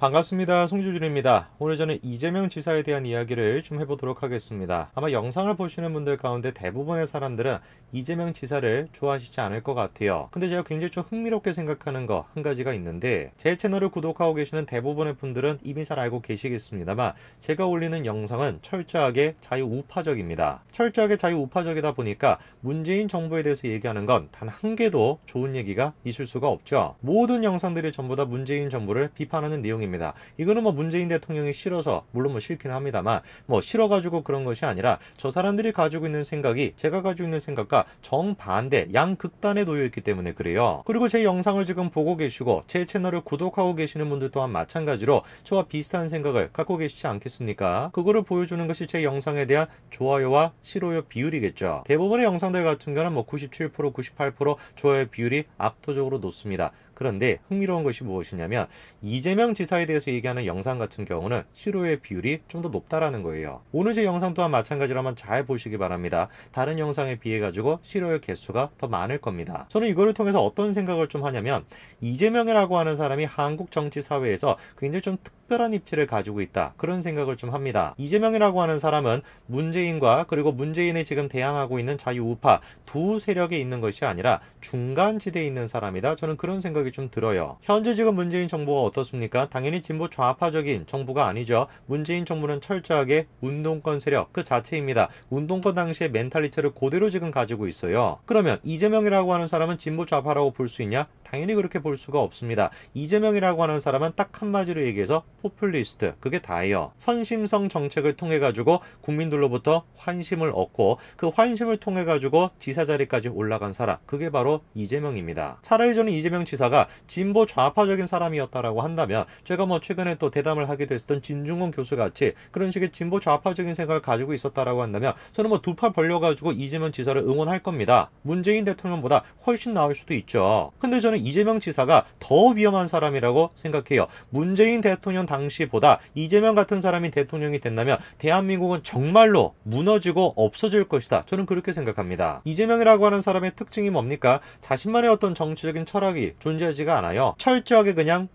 반갑습니다. 송주준입니다. 오늘 저는 이재명 지사에 대한 이야기를 좀 해보도록 하겠습니다. 아마 영상을 보시는 분들 가운데 대부분의 사람들은 이재명 지사를 좋아하시지 않을 것 같아요. 근데 제가 굉장히 좀 흥미롭게 생각하는 거 한 가지가 있는데, 제 채널을 구독하고 계시는 대부분의 분들은 이미 잘 알고 계시겠습니다만, 제가 올리는 영상은 철저하게 자유우파적입니다. 철저하게 자유우파적이다 보니까 문재인 정부에 대해서 얘기하는 건 단 한 개도 좋은 얘기가 있을 수가 없죠. 모든 영상들이 전부 다 문재인 정부를 비판하는 내용입니다. 이거는 문재인 대통령이 싫어서, 물론 싫긴 합니다만, 싫어가지고 그런 것이 아니라 저 사람들이 가지고 있는 생각이 제가 가지고 있는 생각과 정반대, 양극단에 놓여있기 때문에 그래요. 그리고 제 영상을 지금 보고 계시고 제 채널을 구독하고 계시는 분들 또한 마찬가지로 저와 비슷한 생각을 갖고 계시지 않겠습니까? 그거를 보여주는 것이 제 영상에 대한 좋아요와 싫어요 비율이겠죠. 대부분의 영상들 같은 경우는 97%, 98% 좋아요 비율이 압도적으로 높습니다. 그런데 흥미로운 것이 무엇이냐면, 이재명 지사에 대해서 얘기하는 영상 같은 경우는 싫어요의 비율이 좀 더 높다라는 거예요. 오늘 제 영상 또한 마찬가지라면 잘 보시기 바랍니다. 다른 영상에 비해 가지고 싫어요 개수가 더 많을 겁니다. 저는 이거를 통해서 어떤 생각을 좀 하냐면, 이재명이라고 하는 사람이 한국 정치 사회에서 굉장히 좀 특별한 입지를 가지고 있다, 그런 생각을 좀 합니다. 이재명이라고 하는 사람은 문재인과 그리고 문재인이 지금 대항하고 있는 자유우파 두 세력에 있는 것이 아니라 중간지대에 있는 사람이다, 저는 그런 생각이 좀 들어요. 현재 지금 문재인 정부가 어떻습니까? 당연히 진보 좌파적인 정부가 아니죠. 문재인 정부는 철저하게 운동권 세력 그 자체입니다. 운동권 당시의 멘탈리티를 그대로 지금 가지고 있어요. 그러면 이재명이라고 하는 사람은 진보 좌파라고 볼 수 있냐? 당연히 그렇게 볼 수가 없습니다. 이재명이라고 하는 사람은 딱 한마디로 얘기해서 포퓰리스트, 그게 다예요. 선심성 정책을 통해 가지고 국민들로부터 환심을 얻고, 그 환심을 통해 가지고 지사 자리까지 올라간 사람, 그게 바로 이재명입니다. 차라리 저는 이재명 지사가 진보 좌파적인 사람이었다라고 한다면, 제가 최근에 또 대담을 하기도 했었던 진중권 교수같이 그런 식의 진보 좌파적인 생각을 가지고 있었다라고 한다면, 저는 두 팔 벌려가지고 이재명 지사를 응원할 겁니다. 문재인 대통령보다 훨씬 나을 수도 있죠. 근데 저는 이재명 지사가 더 위험한 사람이라고 생각해요. 문재인 대통령 당시보다 이재명 같은 사람이 대통령이 된다면 대한민국은 정말로 무너지고 없어질 것이다, 저는 그렇게 생각합니다. 이재명이라고 하는 사람의 특징이 뭡니까? 자신만의 어떤 정치적인 철학이 존재하지가 않아요. 철저하게 그냥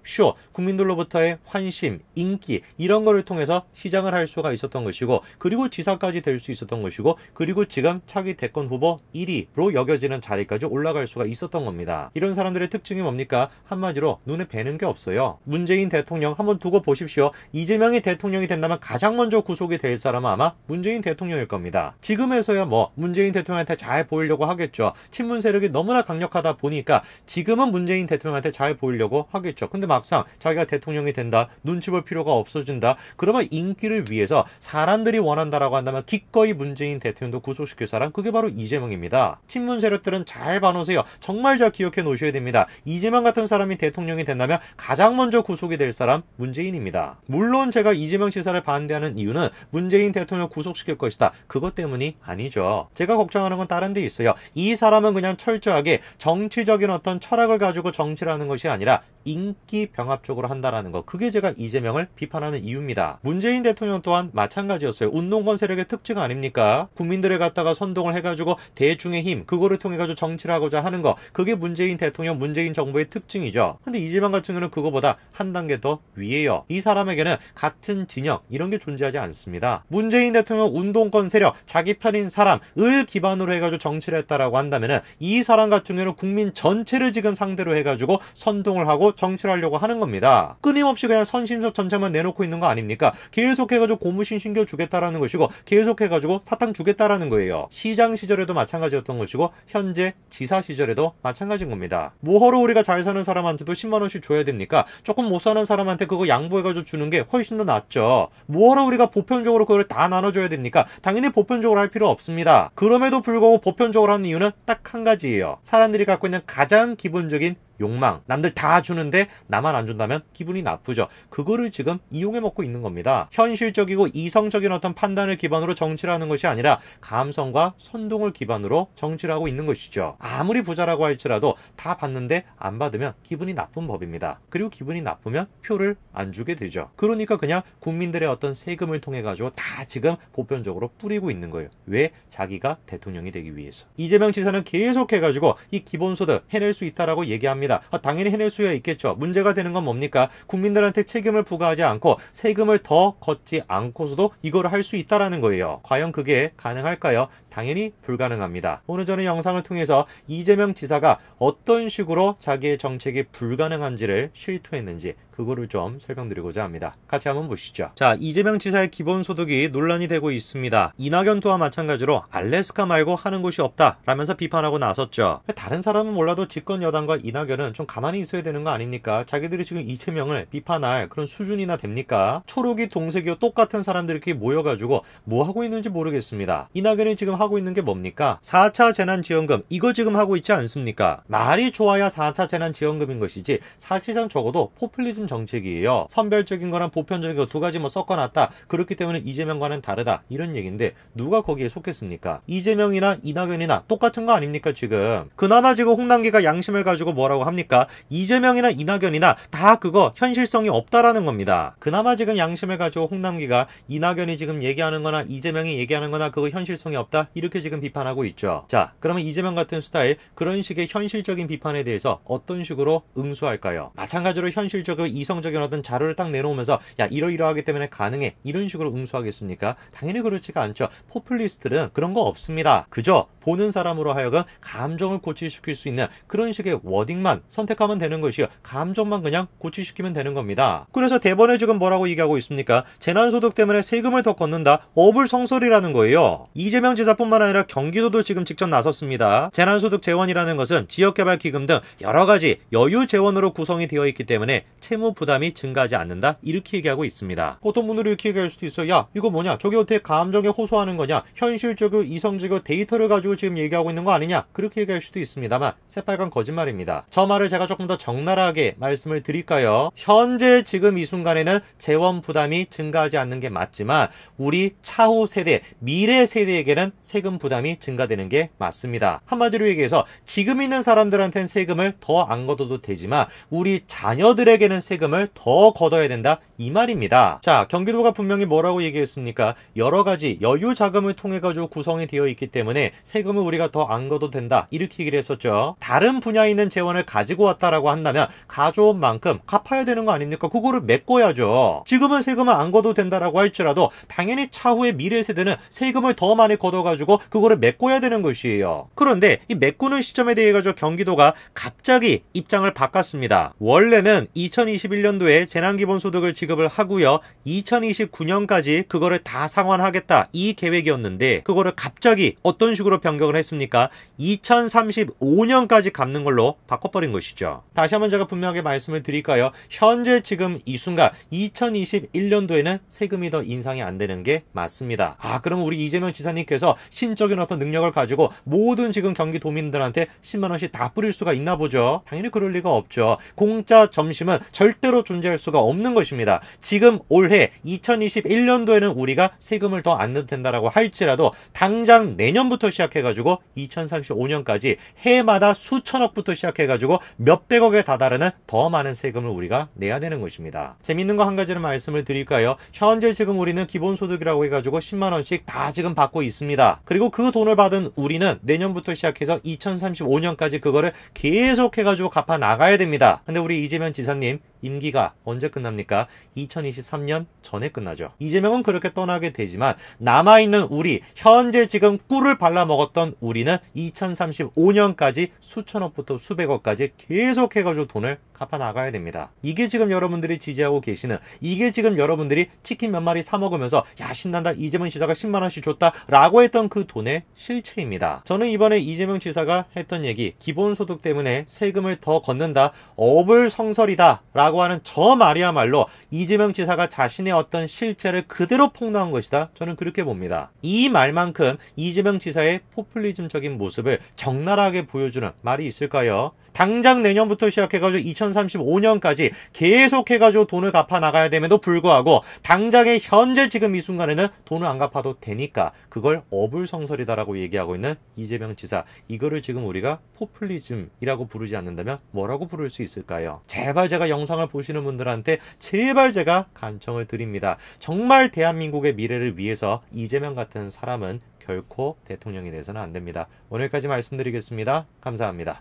국민들로부터의 환심, 인기, 이런 거를 통해서 시장을 할 수가 있었던 것이고, 그리고 지사까지 될 수 있었던 것이고, 그리고 지금 차기 대권 후보 1위로 여겨지는 자리까지 올라갈 수가 있었던 겁니다. 이런 사람들의 특징이 뭡니까? 한마디로 눈에 뵈는 게 없어요. 문재인 대통령 한번 두고 보십시오. 이재명이 대통령이 된다면 가장 먼저 구속이 될 사람은 아마 문재인 대통령일 겁니다. 지금에서야 문재인 대통령한테 잘 보이려고 하겠죠. 친문 세력이 너무나 강력하다 보니까 지금은 문재인 대통령한테 잘 보이려고 하겠죠. 근데 막상 자기가 대통령이 된다, 눈치 볼 필요가 없어진다, 그러면 인기를 위해서 사람들이 원한다라고 한다면 기꺼이 문재인 대통령도 구속시킬 사람, 그게 바로 이재명입니다. 친문 세력들은 잘 봐놓으세요. 정말 잘 기억해 놓으셔야 됩니다. 이재명 같은 사람이 대통령이 된다면 가장 먼저 구속이 될 사람 문재인입니다. 물론 제가 이재명 지사를 반대하는 이유는 문재인 대통령 구속시킬 것이다, 그것 때문이 아니죠. 제가 걱정하는 건 다른 데 있어요. 이 사람은 그냥 철저하게 정치적인 어떤 철학을 가지고 정치를 하는 것이 아니라 인기 병합적으로 한다라는 거, 그게 제가 이재명을 비판하는 이유입니다. 문재인 대통령 또한 마찬가지였어요. 운동권 세력의 특징 아닙니까? 국민들을 갖다가 선동을 해가지고 대중의 힘, 그거를 통해 가지고 정치를 하고자 하는 거, 그게 문재인 대통령, 문재인 정부의 특징이죠. 근데 이재명 같은 경우는 그거보다 한 단계 더 위에요. 이 사람에게는 같은 진영, 이런 게 존재하지 않습니다. 문재인 대통령 운동권 세력, 자기 편인 사람을 기반으로 해가지고 정치를 했다라고 한다면은, 이 사람 같은 경우는 국민 전체를 지금 상대로 해가지고 선동을 하고 정치를 하려고 하는 겁니다. 끊임없이 그냥 선심적 전책만 내놓고 있는 거 아닙니까? 계속해가지고 고무신 신겨주겠다라는 것이고, 계속해가지고 사탕 주겠다라는 거예요. 시장 시절에도 마찬가지였던 것이고, 현재 지사 시절에도 마찬가지인 겁니다. 뭐하러 우리가 잘 사는 사람한테도 10만원씩 줘야 됩니까? 조금 못 사는 사람한테 그거 양보해가지고 주는 게 훨씬 더 낫죠. 뭐하러 우리가 보편적으로 그걸 다 나눠줘야 됩니까? 당연히 보편적으로 할 필요 없습니다. 그럼에도 불구하고 보편적으로 하는 이유는 딱 한 가지예요. 사람들이 갖고 있는 가장 기본적인 욕망, 남들 다 주는데 나만 안 준다면 기분이 나쁘죠. 그거를 지금 이용해 먹고 있는 겁니다. 현실적이고 이성적인 어떤 판단을 기반으로 정치를 하는 것이 아니라 감성과 선동을 기반으로 정치를 하고 있는 것이죠. 아무리 부자라고 할지라도 다 받는데 안 받으면 기분이 나쁜 법입니다. 그리고 기분이 나쁘면 표를 안 주게 되죠. 그러니까 그냥 국민들의 어떤 세금을 통해 가지고 다 지금 보편적으로 뿌리고 있는 거예요. 왜? 자기가 대통령이 되기 위해서. 이재명 지사는 계속해 가지고 이 기본소득 해낼 수 있다라고 얘기합니다. 합니다. 당연히 해낼 수야 있겠죠. 문제가 되는 건 뭡니까? 국민들한테 책임을 부과하지 않고 세금을 더 걷지 않고서도 이거를 할 수 있다라는 거예요. 과연 그게 가능할까요? 당연히 불가능합니다. 오늘 저는 영상을 통해서 이재명 지사가 어떤 식으로 자기의 정책이 불가능한지를 실토했는지 그거를 좀 설명드리고자 합니다. 같이 한번 보시죠. 자, 이재명 지사의 기본소득이 논란이 되고 있습니다. 이낙연 또한 마찬가지로 알래스카 말고 하는 곳이 없다 라면서 비판하고 나섰죠. 다른 사람은 몰라도 집권 여당과 이낙연은 좀 가만히 있어야 되는 거 아닙니까? 자기들이 지금 이재명을 비판할 그런 수준이나 됩니까? 초록이 동색이요 똑같은 사람들끼리 모여가지고 뭐 하고 있는지 모르겠습니다. 이낙연이 지금 하고 있는 게 뭡니까? 4차 재난지원금 이거 지금 하고 있지 않습니까? 말이 좋아야 4차 재난지원금인 것이지 사실상 적어도 포퓰리즘 정책이에요. 선별적인 거랑 보편적인 거 두 가지 뭐 섞어놨다. 그렇기 때문에 이재명과는 다르다. 이런 얘기인데 누가 거기에 속했습니까? 이재명이나 이낙연이나 똑같은 거 아닙니까 지금? 그나마 지금 홍남기가 양심을 가지고 뭐라고 합니까? 이재명이나 이낙연이나 다 그거 현실성이 없다라는 겁니다. 그나마 지금 양심을 가지고 홍남기가 이낙연이 지금 얘기하는 거나 이재명이 얘기하는 거나 그거 현실성이 없다. 이렇게 지금 비판하고 있죠. 자, 그러면 이재명 같은 스타일 그런 식의 현실적인 비판에 대해서 어떤 식으로 응수할까요? 마찬가지로 현실적이고 이성적인 어떤 자료를 딱 내놓으면서 야 이러이러하기 때문에 가능해 이런 식으로 응수하겠습니까? 당연히 그렇지가 않죠. 포퓰리스트들은 그런 거 없습니다. 그저 보는 사람으로 하여금 감정을 고취시킬 수 있는 그런 식의 워딩만 선택하면 되는 것이요. 감정만 그냥 고취시키면 되는 겁니다. 그래서 대번에 지금 뭐라고 얘기하고 있습니까? 재난소득 때문에 세금을 더 걷는다. 어불성설이라는 거예요. 이재명 지사뿐만 아니라 경기도도 지금 직접 나섰습니다. 재난소득 재원이라는 것은 지역개발기금 등 여러 가지 여유 재원으로 구성이 되어 있기 때문에 채무 부담이 증가하지 않는다. 이렇게 얘기하고 있습니다. 어떤 분들이 이렇게 얘기할 수도 있어요. 야 이거 뭐냐? 저게 어떻게 감정에 호소하는 거냐? 현실적이고 이성적이고 데이터를 가지고 지금 얘기하고 있는 거 아니냐? 그렇게 얘기할 수도 있습니다만 새빨간 거짓말입니다. 저 말을 제가 조금 더 적나라하게 말씀을 드릴까요? 현재 지금 이 순간에는 재원 부담이 증가하지 않는 게 맞지만 우리 차후 세대, 미래 세대에게는 세금 부담이 증가되는 게 맞습니다. 한마디로 얘기해서 지금 있는 사람들한테는 세금을 더 안 걷어도 되지만 우리 자녀들에게는 세금을 더 걷어야 된다 이 말입니다. 자, 경기도가 분명히 뭐라고 얘기했습니까? 여러 가지 여유 자금을 통해 가지고 구성이 되어 있기 때문에 세금을 우리가 더 안 걷어도 된다 이렇게 얘기를 했었죠. 다른 분야에 있는 재원을 가지고 왔다라고 한다면 가져온 만큼 갚아야 되는 거 아닙니까? 그거를 메꿔야죠. 지금은 세금을 안 걷어도 된다라고 할지라도 당연히 차후의 미래 세대는 세금을 더 많이 걷어가지고 그거를 메꿔야 되는 것이에요. 그런데 이 메꾸는 시점에 대해 가지고 경기도가 갑자기 입장을 바꿨습니다. 원래는 2021년도에 재난기본소득을 지급을 하고요. 2029년까지 그거를 다 상환하겠다 이 계획이었는데 그거를 갑자기 어떤 식으로 변경을 했습니까? 2035년까지 갚는 걸로 바꿔버린 것이죠. 다시 한번 제가 분명하게 말씀을 드릴까요? 현재 지금 이 순간 2021년도에는 세금이 더 인상이 안 되는 게 맞습니다. 그럼 우리 이재명 지사님께서 신적인 어떤 능력을 가지고 모든 지금 경기도민들한테 10만원씩 다 뿌릴 수가 있나 보죠. 당연히 그럴 리가 없죠. 공짜 점심은 절대로 존재할 수가 없는 것입니다. 지금 올해 2021년도에는 우리가 세금을 더 안 내도 된다라고 할지라도 당장 내년부터 시작해가지고 2035년까지 해마다 수천억부터 시작해가지고 몇백억에 다다르는 더 많은 세금을 우리가 내야 되는 것입니다. 재밌는 거 한 가지를 말씀을 드릴까요? 현재 지금 우리는 기본소득이라고 해가지고 10만원씩 다 지금 받고 있습니다. 그리고 그 돈을 받은 우리는 내년부터 시작해서 2035년까지 그거를 계속해가지고 갚아 나가야 됩니다. 근데 우리 이재명 지사님 임기가 언제 끝납니까? 2023년 전에 끝나죠. 이재명은 그렇게 떠나게 되지만 남아있는 우리 현재 지금 꿀을 발라먹었던 우리는 2035년까지 수천억부터 수백억까지 계속해가지고 돈을 갚아 나가야 됩니다. 이게 지금 여러분들이 지지하고 계시는 이게 지금 여러분들이 치킨 몇 마리 사 먹으면서 야 신난다 이재명 지사가 10만원씩 줬다 라고 했던 그 돈의 실체입니다. 저는 이번에 이재명 지사가 했던 얘기 기본소득 때문에 세금을 더 걷는다 어불성설이다 라고 하는 저 말이야말로 이재명 지사가 자신의 어떤 실체를 그대로 폭로한 것이다. 저는 그렇게 봅니다. 이 말만큼 이재명 지사의 포퓰리즘적인 모습을 적나라하게 보여주는 말이 있을까요? 당장 내년부터 시작해가지고 2035년까지 계속해가지고 돈을 갚아 나가야 됨에도 불구하고 당장의 현재 지금 이 순간에는 돈을 안 갚아도 되니까 그걸 어불성설이다라고 얘기하고 있는 이재명 지사 이거를 지금 우리가 포퓰리즘이라고 부르지 않는다면 뭐라고 부를 수 있을까요? 제발 제가 영상을 보시는 분들한테 제발 제가 간청을 드립니다. 정말 대한민국의 미래를 위해서 이재명 같은 사람은 결코 대통령이 돼서는 안 됩니다. 오늘까지 말씀드리겠습니다. 감사합니다.